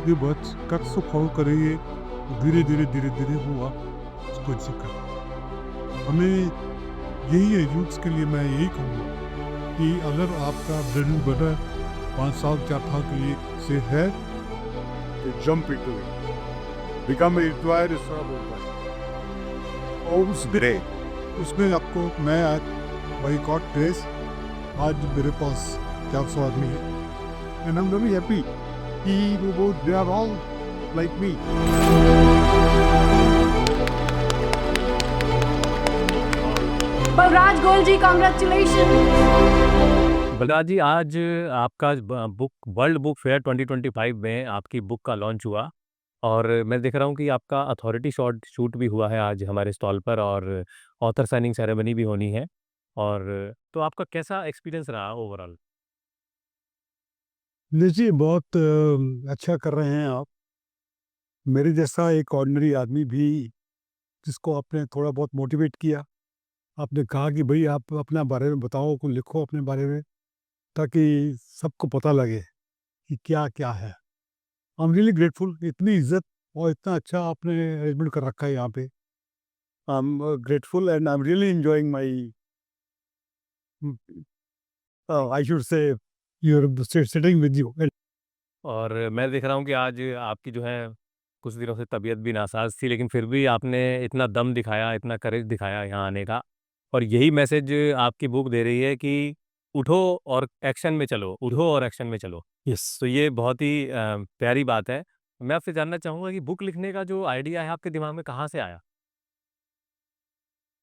ये बस कट से फॉलो करेंगे, धीरे धीरे हुआ उसको सीखा। हमें यही है, यूथ्स के लिए मैं यही कहूँगा कि अगर आपका ब्रेड एंड बटर 5 साल 4 साल के लिए से है तो jump into it, become required इस तरह बोलता है। और उसमें आपको मैं आज बाई गॉड ग्रेस आज मेरे पास 400 आदमी है, and I am very happy कि वो they are all like me. Balraj Goyal ji, congratulation. Balraj ji, आज आपका बुक वर्ल्ड बुक फेयर 2025 में आपकी बुक का लॉन्च हुआ और मैं देख रहा हूँ कि आपका अथॉरिटी शूट भी हुआ है आज हमारे स्टॉल पर और ऑथर साइनिंग सेरेमनी भी होनी है। और तो आपका कैसा एक्सपीरियंस रहा ओवरऑल? जी बहुत अच्छा कर रहे हैं आप। मेरे जैसा एक ऑर्डिनरी आदमी भी जिसको आपने थोड़ा बहुत मोटिवेट किया, आपने कहा कि भाई आप अपना बारे में बताओ, कुछ लिखो अपने बारे में ताकि सबको पता लगे कि क्या क्या है। आई एम रियली ग्रेटफुल, इतनी इज्जत और इतना अच्छा आपने अरेंजमेंट कर रखा है यहाँ पे। I am grateful and I am really enjoying my, I should say, you're sitting with you. और मैं देख रहा हूँ कि आज आपकी जो है कुछ दिनों से तबीयत भी नासाज थी, लेकिन फिर भी आपने इतना दम दिखाया, इतना करेज दिखाया यहाँ आने का। और यही मैसेज आपकी बुक दे रही है कि उठो और एक्शन में चलो, उठो और एक्शन में चलो। यस, तो ये बहुत ही प्यारी बात है। मैं आपसे जानना चाहूँगा कि बुक लिखने का जो आइडिया है आपके दिमाग में कहाँ से आया?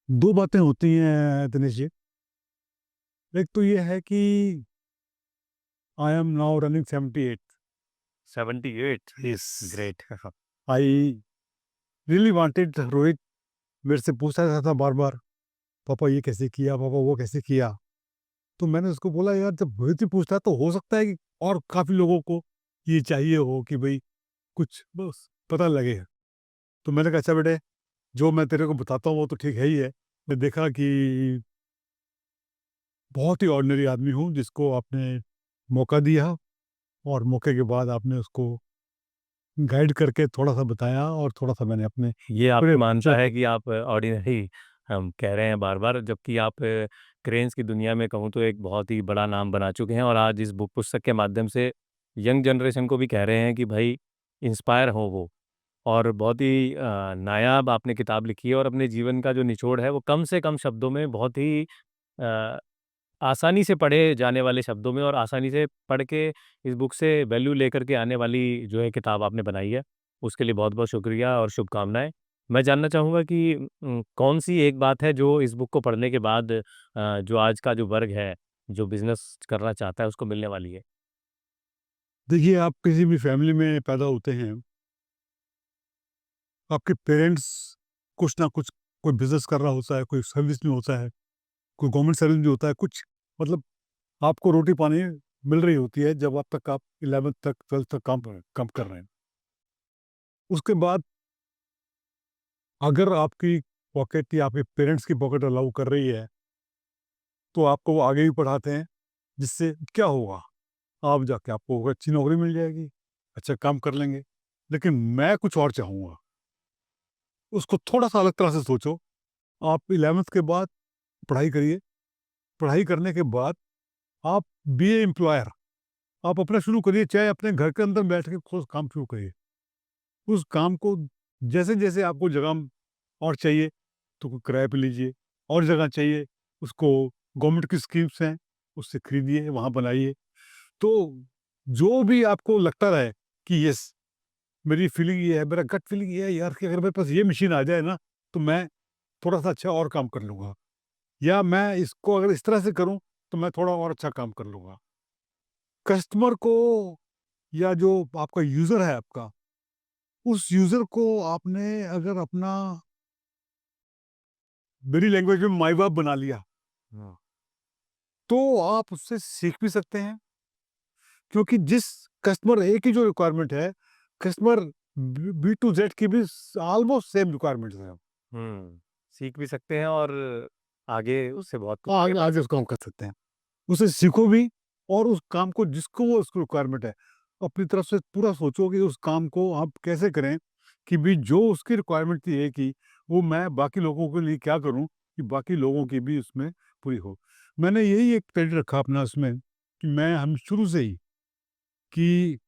दो बातें होती हैं दिनेश जी। एक तो ये है कि I am now running 78। 78। Yes, great. I really wanted Rohit मेरे से पूछता रहता था बार बार, पापा ये कैसे किया, पापा वो कैसे किया। तो मैंने उसको बोला यार जब रोहित ही पूछता है तो हो सकता है कि और काफी लोगों को ये चाहिए हो कि भाई कुछ बस पता लगे। तो मैंने कहा अच्छा बेटे, जो मैं तेरे को बताता हूँ वो तो ठीक है ही है। मैं देखा कि बहुत ही ऑर्डिनरी आदमी हूँ जिसको आपने मौका दिया, और मौके के बाद आपने उसको गाइड करके थोड़ा सा बताया और थोड़ा सा मैंने अपने ये पूरे आपकी मानता है कि आप ऑर्डिनरी हम कह रहे हैं बार बार, जबकि आप क्रेन्स की दुनिया में कहूँ तो एक बहुत ही बड़ा नाम बना चुके हैं और आज इस बुक पुस्तक के माध्यम से यंग जनरेशन को भी कह रहे हैं कि भाई इंस्पायर हो वो। और बहुत ही नायाब आपने किताब लिखी है और अपने जीवन का जो निचोड़ है वो कम से कम शब्दों में, बहुत ही अ, आसानी से पढ़े जाने वाले शब्दों में और आसानी से पढ़ के इस बुक से वैल्यू लेकर के आने वाली जो है किताब आपने बनाई है, उसके लिए बहुत बहुत शुक्रिया और शुभकामनाएं। मैं जानना चाहूँगा कि कौन सी एक बात है जो इस बुक को पढ़ने के बाद जो आज का जो वर्ग है, जो बिजनेस करना चाहता है, उसको मिलने वाली है? देखिए आप किसी भी फैमिली में पैदा होते हैं, आपके पेरेंट्स कुछ ना कुछ, कोई बिजनेस कर रहा होता है, कोई सर्विस में होता है, कोई गवर्नमेंट सर्विस में होता है, कुछ मतलब आपको रोटी पानी मिल रही होती है जब आप तक आप 11th तक 12th तक काम कर रहे हैं। उसके बाद अगर आपकी पॉकेट या आपके पेरेंट्स की पॉकेट अलाउ कर रही है तो आपको वो आगे भी पढ़ाते हैं, जिससे क्या होगा, आप जाके आपको अच्छी नौकरी मिल जाएगी, अच्छा काम कर लेंगे। लेकिन मैं कुछ और चाहूँगा, उसको थोड़ा सा अलग तरह से सोचो। आप 11th के बाद पढ़ाई करिए, पढ़ाई करने के बाद आप बी ए एम्प्लॉयर, आप अपना शुरू करिए, चाहे अपने घर के अंदर बैठ के खुद काम शुरू करिए। उस काम को जैसे जैसे आपको जगह और चाहिए तो कोई किराए पे लीजिए, और जगह चाहिए उसको गवर्नमेंट की स्कीम्स हैं उससे खरीदिए, वहाँ बनाइए। तो जो भी आपको लगता रहे कि यस, मेरी फीलिंग ये है, मेरा गट फीलिंग ये है यार कि अगर मेरे पास ये मशीन आ जाए ना तो मैं थोड़ा सा अच्छा और काम कर लूँगा, या मैं इसको अगर इस तरह से करूँ तो मैं थोड़ा और अच्छा काम कर लूँगा। कस्टमर को या जो आपका यूज़र है आपका, उस यूज़र को आपने अगर अपना, मेरी लैंग्वेज में माई बाप बना लिया, हाँ। तो आप उससे सीख भी सकते हैं। क्योंकि जिस कस्टमर ए की जो रिक्वायरमेंट है, कस्टमर बी टू जेड की भी ऑलमोस्ट सेम रिक्वायरमेंट्स हैं। सीख भी सकते हैं और आगे उससे बहुत कुछ आगे उसको हम कर सकते हैं। उसे सीखो भी, और उस काम को जिसको वो उसको रिक्वायरमेंट है, अपनी तरफ से पूरा सोचो कि उस काम को आप कैसे करें कि भी जो उसकी रिक्वायरमेंट थी है कि वो मैं बाकी लोगों के लिए क्या करूं कि बाकी लोगों की भी उसमें पूरी हो। मैंने यही एक क्रेडिट रखा अपना उसमें कि मैं हम शुरू से ही कि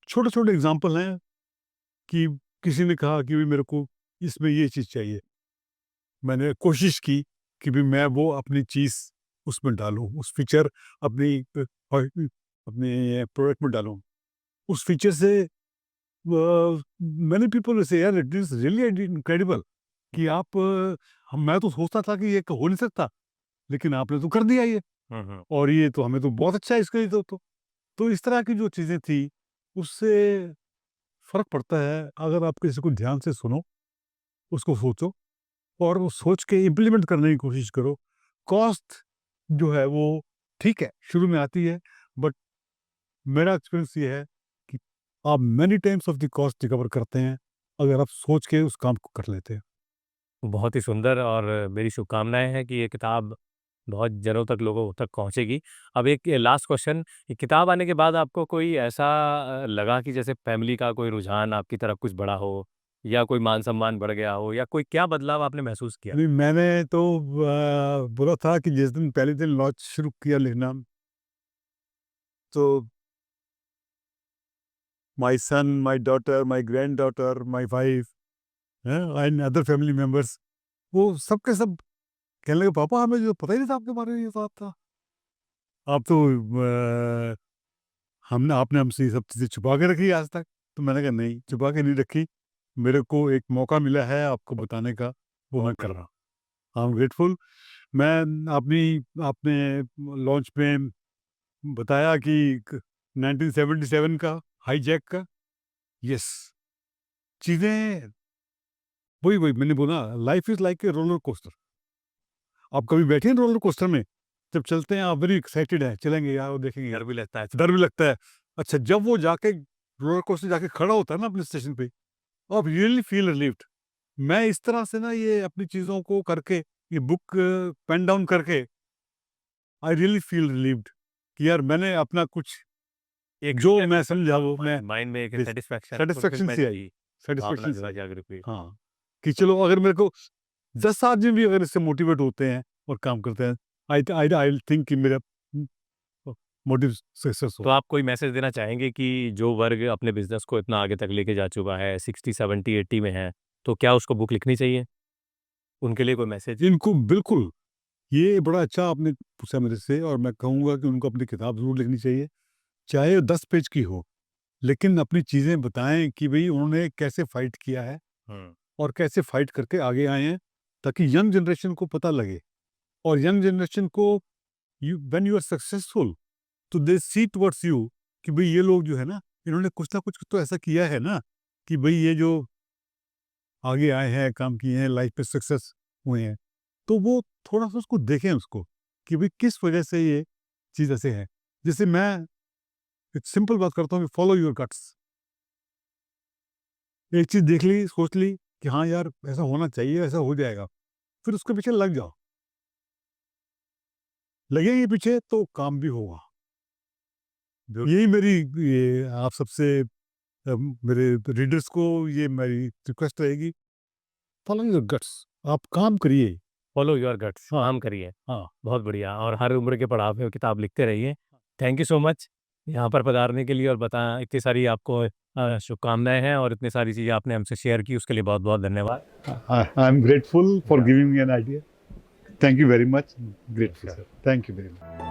छोटे-छोटे एग्ज़ाम्पल हैं कि किसी ने कहा कि भी मेरे को इसमें ये चीज़ चाहिए। मैंने कोशिश की कि भी मैं वो अपनी चीज़ उसमें डालूँ, उस फीचर अपनी अपने प्रोडक्ट में डालूँ। उस फीचर से मैनी पीपल से यार इट इज़ रियली इनक्रेडिबल कि आप मैं तो सोचता था कि ये हो नहीं सकता, लेकिन आपने तो कर दिया ये और ये तो हमें तो बहुत अच्छा है इसके लिए तो इस तरह की जो चीज़ें थी, उससे फ़र्क पड़ता है अगर आप किसी को ध्यान से सुनो, उसको सोचो और वो सोच के इम्प्लीमेंट करने की कोशिश करो। कॉस्ट जो है वो ठीक है, शुरू में आती है बट मेरा एक्सपीरियंस ये है कि आप many times of the cost recover करते हैं, अगर आप सोच के उस काम को कर लेते हैं। बहुत ही सुंदर और मेरी शुभकामनाएँ हैं कि ये किताब बहुत जनों तक लोगों तक पहुँचेगी। अब एक लास्ट क्वेश्चन, ये किताब आने के बाद आपको कोई ऐसा लगा कि जैसे फैमिली का कोई रुझान आपकी तरफ कुछ बढ़ा हो या कोई मान-सम्मान बढ़ गया हो या कोई क्या बदलाव आपने महसूस किया? नहीं, मैंने तो बोला था कि जिस दिन पहले दिन लॉन्च शुरू किया लिखना, तो my son, my daughter, my granddaughter, my wife and other family members वो सब के सब कहने लगे, "पापा हमें जो पता ही नहीं था आपके बारे में ये बात था। आप तो हमने आपने हमसे ये सब चीज़ें छुपा के रखी है आज तक।" तो मैंने कहा, "नहीं, छुपा के नहीं रखी। मेरे को एक मौका मिला है आपको बताने का, वो मैं कर रहा हूँ। I am grateful." मैं अपनी आपने लॉन्च में बताया कि 1977 का हाईजैक का, यस, चीज़ें वही वही मैंने बोला, life is like a roller coaster. आप कभी बैठे हैं रोलर कोस्टर में? जब चलते हैं आप वेरी एक्साइटेड हैं, चलेंगे यार वो देखेंगे, डर भी लगता है। डर भी लगता है। अच्छा, जब वो जाके रोलर कोस्टर जाके खड़ा होता है ना अपने स्टेशन पे, आप रियली फील रिलीव्ड। मैं इस तरह से ना ये अपनी चीज़ों को करके, ये बुक पेन डाउन करके, आई रियली फील रिलीव्ड कि यार मैंने अपना कुछ एक जो मैं समझा वो मैं माइंड में एक दिस सैटिस्फैक्शन, सैटिस्फैक्शन फुलफिलमेंट सी आई, की भावना सैटिस्फैक्शन सी जो है आई। जागृत हुई। हाँ, कि चलो अगर मेरे को 10 आदमी भी अगर इससे मोटिवेट होते हैं और काम करते हैं, आई थिंक कि मेरा मोटिव सक्सेस तो हो। आप कोई मैसेज देना चाहेंगे कि जो वर्ग अपने बिज़नेस को इतना आगे तक लेके जा चुका है, 60, 70, 80 में है, तो क्या उसको बुक लिखनी चाहिए? उनके लिए कोई मैसेज? इनको बिल्कुल, ये बड़ा अच्छा आपने पूछा मेरे से और मैं कहूँगा कि उनको अपनी किताब ज़रूर लिखनी चाहिए, चाहे 10 पेज की हो, लेकिन अपनी चीज़ें बताएँ कि भई उन्होंने कैसे फाइट किया है हुँ। और कैसे फाइट करके आगे आए हैं, ताकि यंग जनरेशन को पता लगे और यंग जनरेशन को you when you are successful तो दे सी टुवर्ड्स यू कि भई ये लोग जो है ना, इन्होंने कुछ ना कुछ तो ऐसा किया है ना, कि भई ये जो आगे आए हैं, काम किए हैं, लाइफ में सक्सेस हुए हैं। तो वो थोड़ा-सा उसको देखें उसको, कि भई किस वजह से ये चीज़ ऐसे है। जैसे मैं एक सिंपल बात करता हूँ कि फॉलो योर गट्स। एक चीज़ देख ली, सोच ली कि हाँ यार, ऐसा होना चाहिए, ऐसा हो जाएगा। फिर उसके पीछे लग जाओ। लगेंगे पीछे तो काम भी होगा। यही मेरी ये आप सबसे मेरे रीडर्स को ये मेरी रिक्वेस्ट रहेगी, फॉलो योर गट्स। आप काम करिए। फॉलो योर गट्स, हाँ, काम करिए। हाँ। बहुत बढ़िया और हर उम्र के पड़ाव पे वो किताब लिखते रहिए। थैंक यू सो मच यहाँ पर पधारने के लिए और इतनी सारी आपको शुभकामनाएँ हैं और इतनी सारी चीज़ें आपने हमसे शेयर की उसके लिए बहुत-बहुत धन्यवाद। I am grateful for giving me an idea. Thank you very much. Grateful, Sure. sir. Thank you very much.